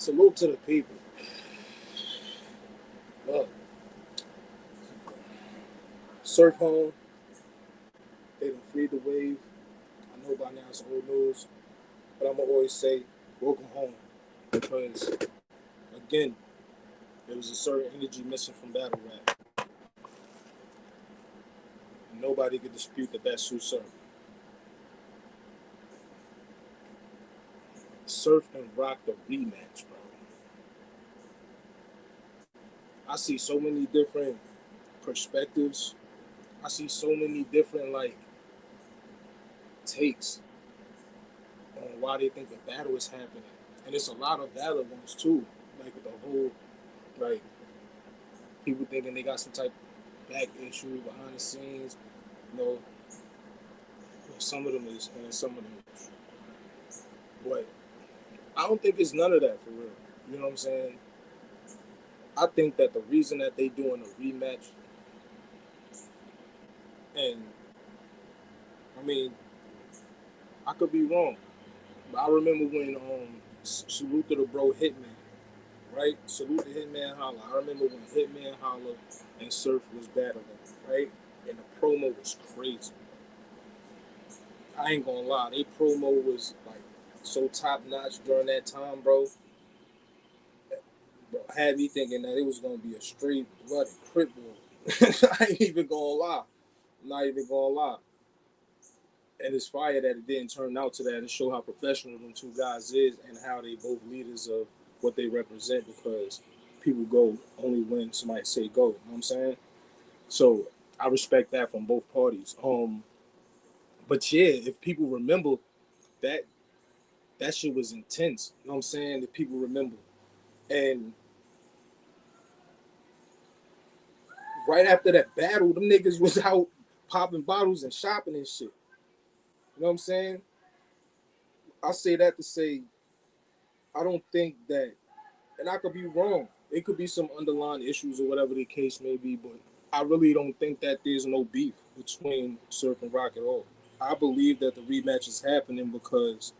Salute to the people. Look, surf home. They done freed the wave. I know by now it's old news, but I'm gonna always say, welcome home, because again, there was a certain energy missing from battle rap. And nobody could dispute that that's Sue Surf. Surf and Rock the rematch, bro. I see so many different perspectives. I see so many different takes on why they think the battle is happening, and it's a lot of valid ones too. Like the whole like people thinking they got some type of back issue behind the scenes. You know, some of them is, and some of them is. But I don't think it's none of that for real. You know what I'm saying? I think that the reason that they doing a rematch, and I mean, I could be wrong, but I remember when Salute to the Bro Hitman, right? Salute to Hitman Holla. I remember when Hitman Holla and Surf was battling, right? And the promo was crazy. I ain't gonna lie, they promo was like so top notch during that time, bro. Bro, had me thinking that it was gonna be a straight blooded crip war. I ain't even gonna lie. I'm not even gonna lie. And it's fire that it didn't turn out to that and show how professional them two guys is and how they both leaders of what they represent, because people go only when somebody say go. You know what I'm saying? So I respect that from both parties. But yeah, if people remember that that shit was intense. You know what I'm saying? If people remember. And right after that battle, them niggas was out popping bottles and shopping and shit. You know what I'm saying? I say that to say I don't think that, and I could be wrong. It could be some underlying issues or whatever the case may be, but I really don't think that there's no beef between Surf and Rock at all. I believe that the rematch is happening because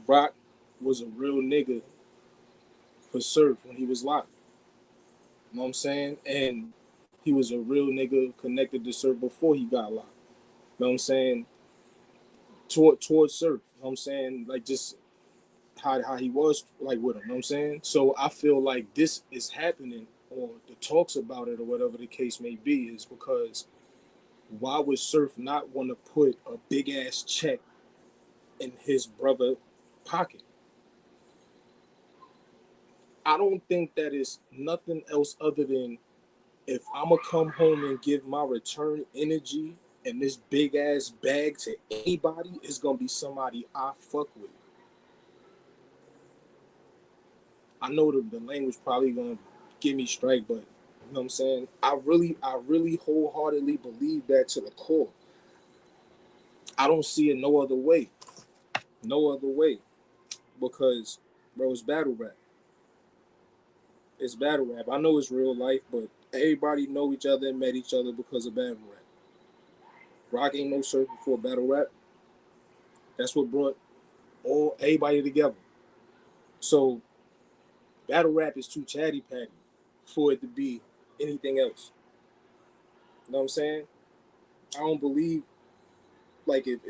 Rock was a real nigga for Surf when he was locked. You know what I'm saying? And he was a real nigga connected to Surf before he got locked. You know what I'm saying? Towards Surf. You know what I'm saying? Like just how he was like with him. You know what I'm saying? So I feel like this is happening, or the talks about it or whatever the case may be, is because why would Surf not want to put a big ass check in his brother pocket? I don't think that is nothing else other than, if I'm gonna come home and give my return energy and this big ass bag to anybody, it's gonna be somebody I fuck with. I know the language probably gonna get me strike, but you know what I'm saying? I really wholeheartedly believe that to the core. I don't see it no other way. No other way. Because bro, it's battle rap. It's battle rap. I know it's real life, but everybody know each other and met each other because of battle rap. Rock ain't no Surf before battle rap. That's what brought all everybody together. So battle rap is too chatty patty for it to be anything else. You know what I'm saying? I don't believe, like, if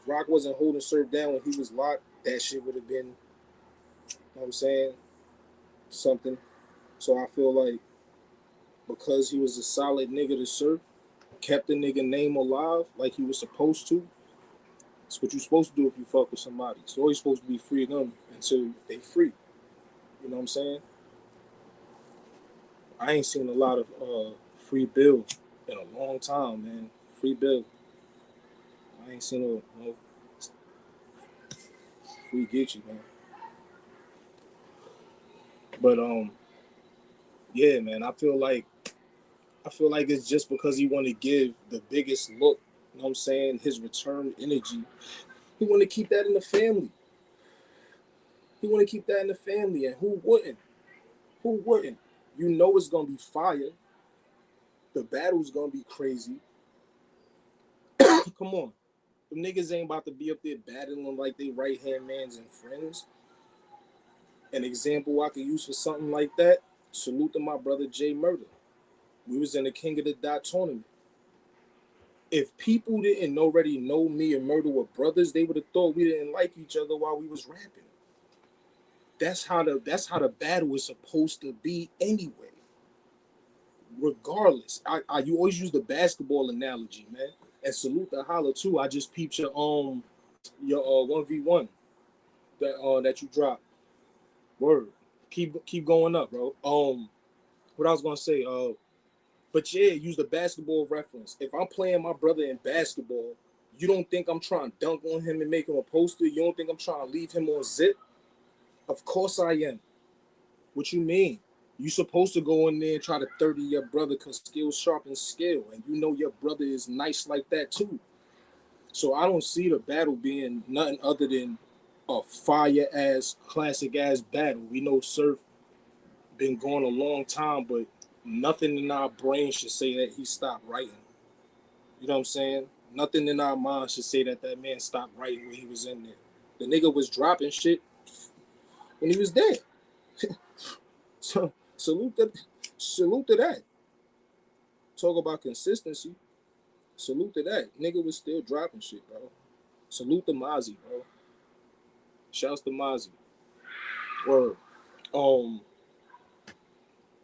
Rock wasn't holding Surf down when he was locked, that shit would have been, you know what I'm saying, something. So I feel like because he was a solid nigga to Surf, kept the nigga name alive like he was supposed to. It's what you're supposed to do if you fuck with somebody. It's always supposed to be free them until they free. You know what I'm saying? I ain't seen a lot of free Bill in a long time, man. Free Bill. I ain't seen no free Gucci, man. But yeah, man. I feel like it's just because he want to give the biggest look. You know what I'm saying? His return energy. He want to keep that in the family. He want to keep that in the family, and who wouldn't? Who wouldn't? You know it's gonna be fire. The battle's gonna be crazy. Come on. Them niggas ain't about to be up there battling like they right hand mans and friends. An example I could use for something like that, salute to my brother Jay Murder. We was in the King of the Dot tournament. If people didn't already know me and Murder were brothers, they would have thought we didn't like each other while we was rapping. That's how the battle is supposed to be anyway. Regardless, you always use the basketball analogy, man. And salute the holla too. I just peeped your 1v1 that you dropped. Word. Keep going up, bro. What I was gonna say, but yeah, use the basketball reference. If I'm playing my brother in basketball, you don't think I'm trying to dunk on him and make him a poster? You don't think I'm trying to leave him on zip? Of course I am. What you mean? You supposed to go in there and try to 30 your brother because skill sharpens skill, and you know your brother is nice like that too. So I don't see the battle being nothing other than a fire ass, classic ass battle. We know Surf been going a long time, but nothing in our brain should say that he stopped writing. You know what I'm saying? Nothing in our mind should say that that man stopped writing when he was in there. The nigga was dropping shit when he was dead. So salute to that. Talk about consistency. Salute to that. Nigga was still dropping shit, bro. Salute to Mozzie, bro. Shouts to Mozzie. Word. Um,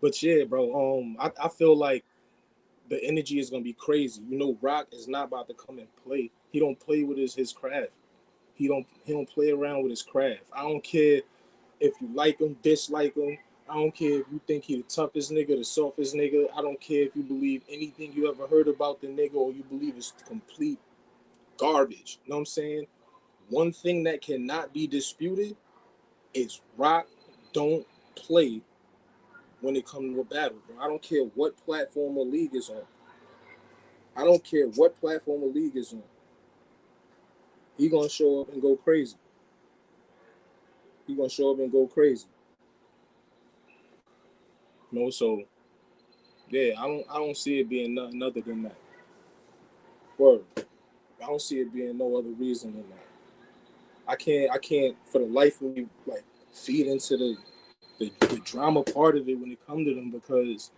but yeah, bro. I feel like the energy is gonna be crazy. You know, Rock is not about to come and play. He don't play with his craft. He don't play around with his craft. I don't care if you like him, dislike him. I don't care if you think he the toughest nigga, the softest nigga. I don't care if you believe anything you ever heard about the nigga or you believe it's complete garbage. You know what I'm saying? One thing that cannot be disputed is Rock don't play when it comes to a battle, bro. I don't care what platform or league is on. I don't care what platform or league is on. He gonna show up and go crazy. He gonna show up and go crazy. You know, so yeah, I don't see it being nothing other than that. Word. I don't see it being no other reason than that. I can't for the life of me like feed into the drama part of it when it comes to them because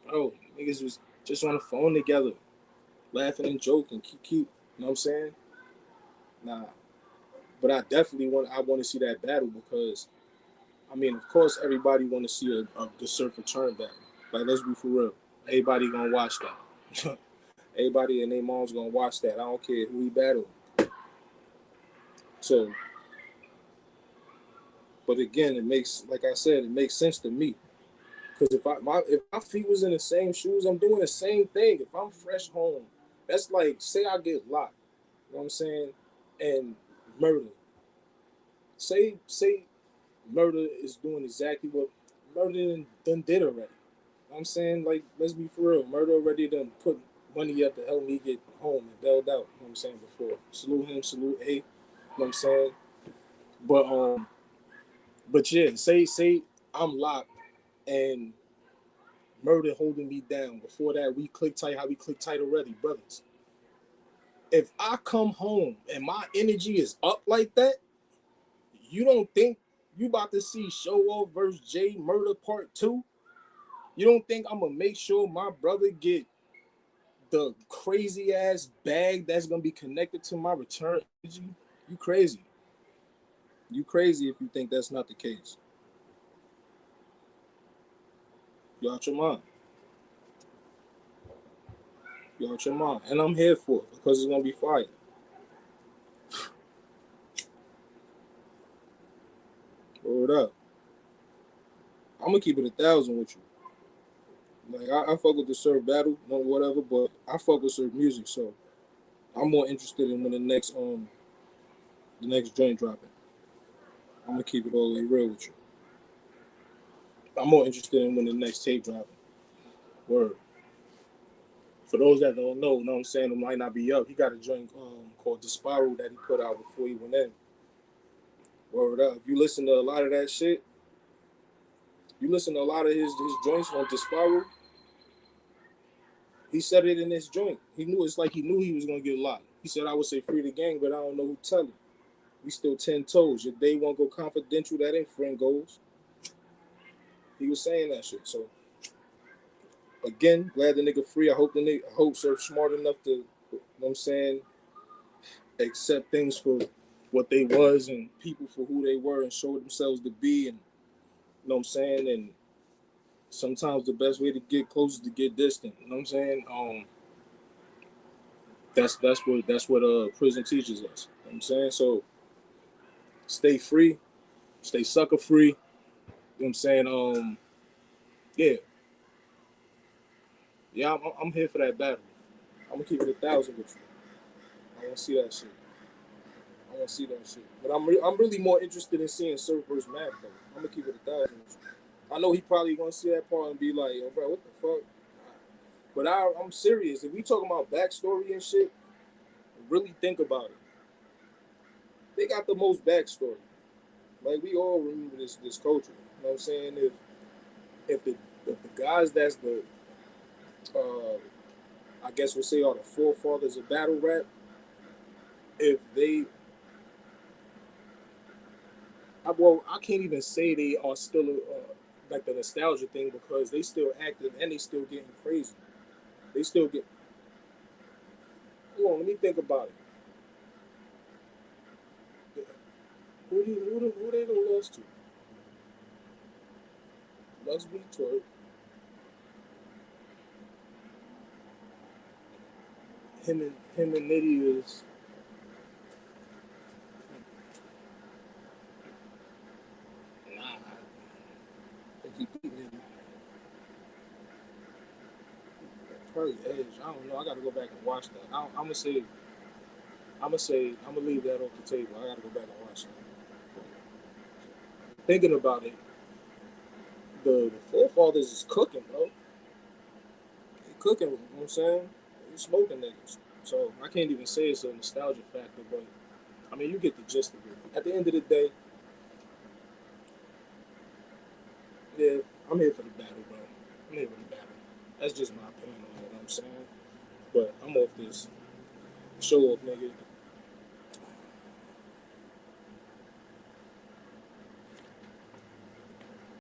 bro, niggas was just on the phone together, laughing and joking, keep, you know what I'm saying? Nah. But I want to see that battle because I mean, of course, everybody want to see a the Surf return battle. Like, let's be for real. Everybody gonna watch that. Everybody and their mom's gonna watch that. I don't care who he battled. So, but again, it makes, like I said, it makes sense to me. Because if my feet was in the same shoes, I'm doing the same thing. If I'm fresh home, that's like say I get locked. You know what I'm saying? And Murder. Say Murder is doing exactly what Murder done did already. You know what I'm saying? Like, let's be for real. Murder already done put money up to help me get home and bailed out. You know what I'm saying? Before. Salute him, salute A. You know what I'm saying? But yeah, say I'm locked and Murder holding me down. Before that, we click tight how we click tight already, brothers. If I come home and my energy is up like that, you don't think you about to see Show Off versus Jay Murder Part 2? You don't think I'm gonna make sure my brother get the crazy ass bag that's gonna be connected to my return energy? You crazy. You crazy if you think that's not the case. You out your mind. You out your mind. And I'm here for it because it's gonna be fire. Word up. I'm gonna keep it 1,000 with you. Like I fuck with the Surf battle, no whatever, but I fuck with Surf music, so I'm more interested in when the next joint dropping. I'm gonna keep it all the way real with you. I'm more interested in when the next tape dropping. Word. For those that don't know what I'm saying, it might not be up. He got a joint called Dispelling that he put out before he went in. Word up. If you listen to a lot of that shit, you listen to a lot of his joints on Dispelling, he said it in his joint. He knew he knew he was gonna get locked. He said I would say free the gang, but I don't know who tell him. We still 10 toes. Your day won't go confidential. That ain't friend goals. He was saying that shit. So again, glad the nigga free. I hope the nigga, I hope Surf smart enough to, you know what I'm saying, accept things for what they was and people for who they were and show themselves to be, and you know what I'm saying. And sometimes the best way to get close is to get distant. You know what I'm saying? That's what prison teaches us. You know what I'm saying? So stay free, stay sucker free. You know what I'm saying? Yeah, yeah, I'm here for that battle. I'm gonna keep it 1,000 with you. I want to see that shit. I want to see that shit. But I'm really more interested in seeing Surf versus Mac though. I'm gonna keep it 1,000 with you. I know he probably gonna see that part and be like, "Yo, bro, what the fuck?" But I'm serious. If we talking about backstory and shit, really think about it. They got the most backstory. Like we all remember this culture. You know what I'm saying? If the if the guys that's the uh, I guess we'll say are the forefathers of battle rap, if they I can't even say they are still like the nostalgia thing because they still active and they still getting crazy. They still get. Hold on, let me think about it. Who they gonna lost to? Lux B Twerk. Him and Nitty is. Nah, I think he beat Nitty. Probably Edge. I don't know. I gotta go back and watch that. I'm gonna leave that off the table. I gotta go back and watch that. Thinking about it, the forefathers is cooking, bro. They cooking. You know what I'm saying? They smoking niggas. So I can't even say it's a nostalgia factor, but I mean you get the gist of it. At the end of the day, yeah, I'm here for the battle, bro. I'm here for the battle. That's just my opinion on it. You know what I'm saying? But I'm off this show off, nigga.